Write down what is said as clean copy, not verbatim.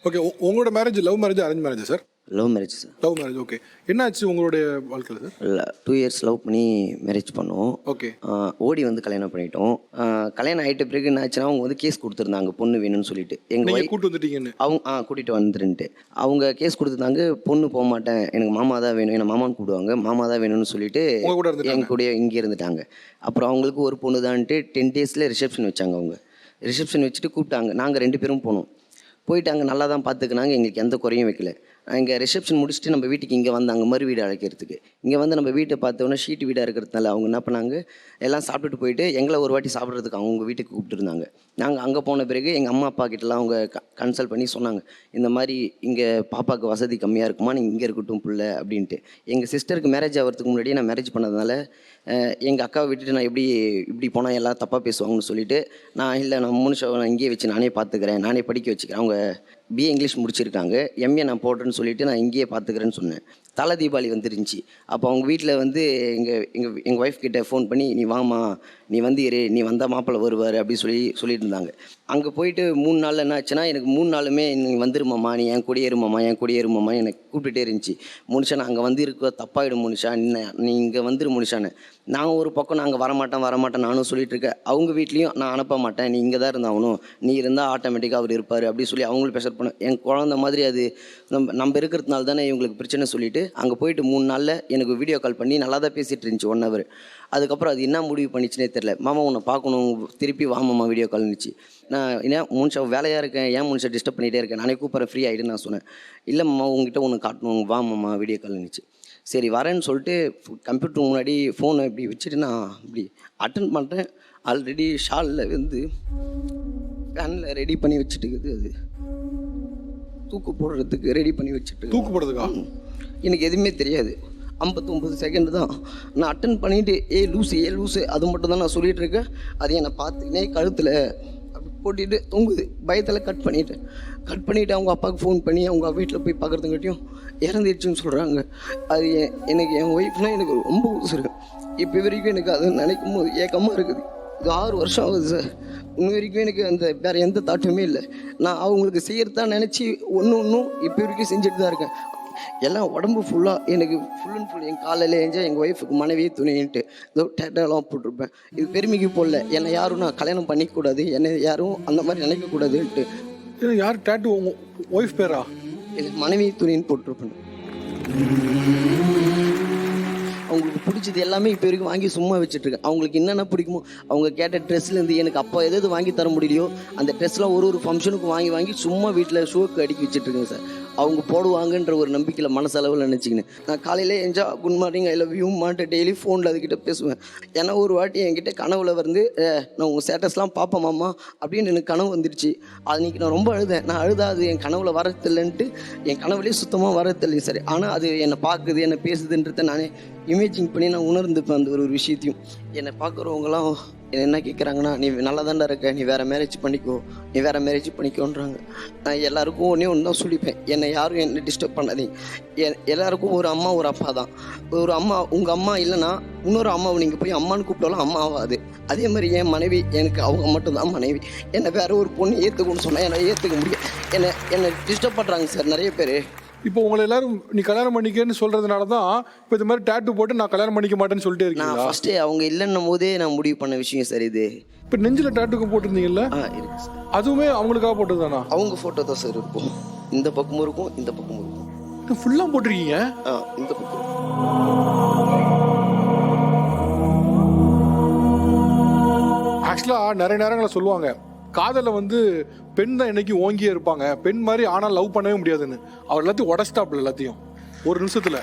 Okay. உங்களோட marriage love marriage arrange marriage sir? Love marriage sir. Love marriage. Okay. என்னாச்சு உங்களுடைய வாழ்க்கையில் sir? இல்லை 2 years லவ் பண்ணி மேரேஜ் பண்ணோம். ஓகே. ஓடி வந்து கல்யாணம் பண்ணிட்டோம். கல்யாணம் ஆகிட்ட பிறகு என்ன ஆச்சுன்னா அவங்க வந்து கேஸ் கொடுத்துருந்தாங்க பொண்ணு வேணும்னு சொல்லிட்டு. நீங்கள் கூப்பிட்டு வந்துட்டீங்கன்னு அவங்க கூட்டிகிட்டு வந்துருன்ட்டு அவங்க கேஸ் கொடுத்துருந்தாங்க. பொண்ணு போக மாட்டேன், எனக்கு மாமா தான் வேணும், என்னை மாமான்னு கூப்பிடுவாங்க, மாமா தான் வேணும்னு சொல்லிட்டு எங்கள் கூட இங்கே இருந்துட்டாங்க. அப்புறம் அவங்களுக்கு ஒரு பொண்ணு தான்ட்டு 10 days ரிசப்ஷன் வச்சாங்க. அவங்க ரிசப்ஷன் வச்சுட்டு கூப்பிட்டாங்க. நாங்கள் 2 பேரும் போனோம். போயிட்டு அங்கே நல்லா தான் பார்த்துக்கினாங்க, எங்களுக்கு எந்த குறையும் வைக்கல. இங்கே ரிசப்ஷன் முடிச்சுட்டு நம்ம வீட்டுக்கு இங்கே வந்தாங்க மறு வீடு அழைக்கிறதுக்கு. இங்கே வந்து நம்ம வீட்டை பார்த்தோன்னா ஷீட் வீடாக இருக்கிறதுனால அவங்க என்ன பண்ணாங்க, எல்லாம் சாப்பிட்டுட்டு போயிட்டு எங்களை ஒரு வாட்டி சாப்பிட்றதுக்கு அவங்க வீட்டுக்கு கூப்பிட்டுருந்தாங்க. நாங்கள் அங்கே போன பிறகு எங்கள் அம்மா அப்பா கிட்டலாம் அவங்க கன்சல்ட் பண்ணி சொன்னாங்க, இந்த மாதிரி இங்கே பாப்பாவுக்கு வசதி கம்மியாக இருக்குமா, நீங்கள் இங்கே இருக்கட்டும் பிள்ளை அப்படின்ட்டு. எங்கள் சிஸ்டருக்கு மேரேஜ் ஆகிறதுக்கு முன்னாடியே நான் மேரேஜ் பண்ணதுனால எங்கள் அக்காவை விட்டுட்டு நான் இப்படி போனால் எல்லாம் தப்பாக பேசுவாங்கன்னு சொல்லிவிட்டு நான் இல்லை, நான் 3 வருஷம் நான் இங்கேயே வச்சு நானே பார்த்துக்கிறேன், நானே படிக்க வச்சுக்கிறேன். அவங்க BA இங்கிலீஷ் முடிச்சிருக்காங்க, MA நான் போடுறேன்னு சொல்லிவிட்டு நான் இங்கேயே பார்த்துக்கிறேன்னு சொன்னேன். தலை தீபாவளி வந்துருந்துச்சு. அப்போ அவங்க வீட்டில் வந்து எங்கள் ஒய்ஃப் கிட்டே ஃபோன் பண்ணி, நீ வாமா, நீ வந்து இரு, நீ வந்தால் மாப்பிள்ளை வருவார் அப்படி சொல்லிட்டு இருந்தாங்க. அங்கே போயிட்டு 3 நாளில் என்ன ஆச்சுன்னா, எனக்கு 3 நாளுமே நீ வந்துருமாம்மா, நீ என் கூடயே இருமாம்மா எனக்கு கூப்பிட்டுட்டே இருந்துச்சு. முனிஷா நான் அங்கே வந்து இருக்க தப்பாயிடும் முனிஷா, நீ இங்கே வந்துரு முனிஷான்னு. நான் ஒரு பக்கம் நாங்கள் வரமாட்டேன் நானும் சொல்லிட்டு இருக்கேன். அவங்க வீட்லேயும் நான் அனுப்ப மாட்டேன், நீ இங்கே தான் இருந்தாகணும், நீ இருந்தால் ஆட்டோமேட்டிக்காக அவர் இருப்பார் அப்படி சொல்லி அவங்களும் ப்ரெஷர் பண்ண. என் குழந்த மாதிரி அது நம்ம இருக்கிறதுனால தானே இவங்களுக்கு பிரச்சனை சொல்லிவிட்டு அங்கே போயிட்டு 3 நாளில் எனக்கு வீடியோ கால் பண்ணி நல்லா தான் பேசிகிட்டு இருந்துச்சு 1 hour. அதுக்கப்புறம் அது என்ன முடிவு பண்ணிச்சுனே தெரில. மாமா உன்னை பார்க்கணும், திருப்பி வாமாம்மா வீடியோ கால் இருந்துச்சு. நான் ஏன் முனிஷா வேலையாக இருக்கேன், ஏன் முனிஷா டிஸ்டர்ப் பண்ணிகிட்டே இருக்கேன், நானே கூப்பிட்றேன் ஃப்ரீ ஆகிடுன்னு நான் சொன்னேன். இல்லை மாமா உங்ககிட்ட ஒன்று காட்டணும், வாமாம்மா வீடியோ கால் இருந்துச்சு. சரி வரேன்னு சொல்லிட்டு கம்ப்யூட்டர் முன்னாடி ஃபோனை இப்படி வச்சுட்டு நான் இப்படி அட்டன் பண்ணுறேன். ஆல்ரெடி ஷாலில் வந்து ஃபேனில் ரெடி பண்ணி வச்சுட்டு இருக்குது. அது தூக்கு போடுறதுக்கு ரெடி பண்ணி வச்சுட்டு. தூக்கு போடுறதுக்கா? எனக்கு எதுவுமே தெரியாது. 59 செகண்ட் தான் நான் அட்டன் பண்ணிவிட்டு ஏ லூஸு அது மட்டும் தான் நான் சொல்லிகிட்டு இருக்கேன். அது என்னை பார்த்துக்கினே கழுத்தில் அப்படி போட்டிட்டு தொங்குது. பயத்தில் கட் பண்ணிவிட்டு அவங்க அப்பாவுக்கு ஃபோன் பண்ணி அவங்க வீட்டில் போய் பார்க்குறதுங்காட்டியும் இறந்துடுச்சுன்னு சொல்கிறாங்க. அது எனக்கு என் ஒய்ஃப்னால் எனக்கு ரொம்ப உசுரு. இப்போ வரைக்கும் எனக்கு அது நினைக்கும் போது ஏக்கமாக இருக்குது. இது 6 வருஷம் ஆகுது சார். இன்னும் வரைக்கும் எனக்கு அந்த வேறு எந்த தாட்டமே இல்லை. நான் அவங்களுக்கு செய்கிறதான் நினச்சி ஒன்றும் இப்போ வரைக்கும் செஞ்சுட்டு தான் இருக்கேன். எல்லாம் உடம்பு ஃபுல்லாக எனக்கு ஃபுல் அண்ட் ஃபுல் என் காலையில் எழுந்தால் எங்கள் ஒய்ஃபுக்கு மனைவியே துணின்ட்டு ஏதோ டேட்டாலாம் போட்டிருப்பேன். இது பெருமைக்கு போடல, என்னை யாரும் நான் கல்யாணம் பண்ணிக்கூடாது, என்னை யாரும் அந்த மாதிரி நினைக்கக்கூடாதுன்ட்டு. யார் டேட்டு? உங்கள் ஒய்ஃப் பேரா? எனக்கு மனைவி துணின்னு போட்டிருப்பேன். அவங்களுக்கு பிடிச்சது எல்லாமே இப்போ வரைக்கும் வாங்கி சும்மா வச்சுட்ருக்கேன். அவங்களுக்கு என்னென்ன பிடிக்குமோ அவங்க கேட்ட ட்ரெஸ்லேருந்து எனக்கு அப்போ எது வாங்கி தர முடியலையோ அந்த ட்ரெஸ்லாம் ஒரு ஃபங்க்ஷனுக்கு வாங்கி சும்மா வீட்டில் ஷோக்கு அடுக்கி வச்சுட்ருக்கேன் சார். அவங்க போடுவாங்கன்ற ஒரு நம்பிக்கையில் மனசளவில் நினச்சிக்கின்னு நான் காலையில் எஞ்சா good morning I love you மாட்டு டெய்லி ஃபோனில் அதுக்கிட்ட பேசுவேன். ஏன்னா ஒரு வாட்டி என்கிட்ட கனவுல வந்து நான் உங்கள் ஸ்டேட்டஸ்லாம் பார்ப்பேமாம்மா அப்படின்னு எனக்கு கனவு வந்துடுச்சு. அன்றைக்கி நான் ரொம்ப அழுதேன். நான் அது என் கனவுல வரதில்லைன்ட்டு என் கனவுலேயே சுத்தமாக வரதில்லை சரி. ஆனால் அது என்னை பார்க்குது, என்னை பேசுதுன்றதை நானே இமேஜிங் பண்ணி நான் உணர்ந்துப்பேன். அந்த ஒரு விஷயத்தையும் என்னை பார்க்குறவங்களாம் என்ன கேட்குறாங்கன்னா, நீ நல்லா தாண்டா இருக்க, நீ வேறு மேரேஜ் பண்ணிக்கோன்றாங்க. நான் எல்லாருக்கும் ஒன்று தான் சொல்லிப்பேன், என்னை யாரும் என்னை டிஸ்டர்ப் பண்ணாதீங்க. எல்லாருக்கும் ஒரு அம்மா ஒரு அப்பா தான். ஒரு அம்மா உங்கள் அம்மா இல்லைன்னா இன்னொரு அம்மாவை நீங்கள் போய் அம்மான்னு கூப்பிட்டாலும் அம்மா ஆகாது. அதே மாதிரி என் மனைவி எனக்கு அவங்க மட்டும்தான் மனைவி. என்னை வேறு ஒரு பொண்ணு ஏற்றுக்கணும்னு சொன்னால் என்னை ஏற்றுக்க முடியும். என்னை டிஸ்டர்ப் பண்ணுறாங்க சார் நிறைய பேர். இப்போ உங்களை எல்லாரும் நீ கல்யாணம் பண்ணிக்கன்னு சொல்கிறதுனால தான் இப்போ இது மாதிரி டேட்டு போட்டு நான் கல்யாணம் பண்ணிக்க மாட்டேன்னு சொல்லிட்டு இருக்கேன். நான் ஃபஸ்ட்டே அவங்க இல்லைன்னும் போதே நான் முடிவு பண்ண விஷயம் சார் இது. இப்போ நெஞ்சில் டேட்டுக்கு போட்டிருந்தீங்கல்ல? இருக்கு சார். அதுவுமே அவங்களுக்காக போட்டது தானா? அவங்க ஃபோட்டோ தான் சார் இருக்கும். இந்த பக்கமும் இருக்கும், இந்த பக்கமும் இருக்கும். இது ஃபுல்லாக போட்டிருக்கீங்க? இந்த பக்கம். ஆக்சுவலாக நிறைய நேரங்களில் சொல்லுவாங்க, காதலில் வந்து பெண் தான் என்னைக்கும் ஓங்கியே இருப்பாங்க, பெண் மாதிரி ஆனால் லவ் பண்ணவே முடியாதுன்னு. அவர் எல்லாத்தையும் உடச்சிட்டாப்புல எல்லாத்தையும் ஒரு நிமிஷத்தில்.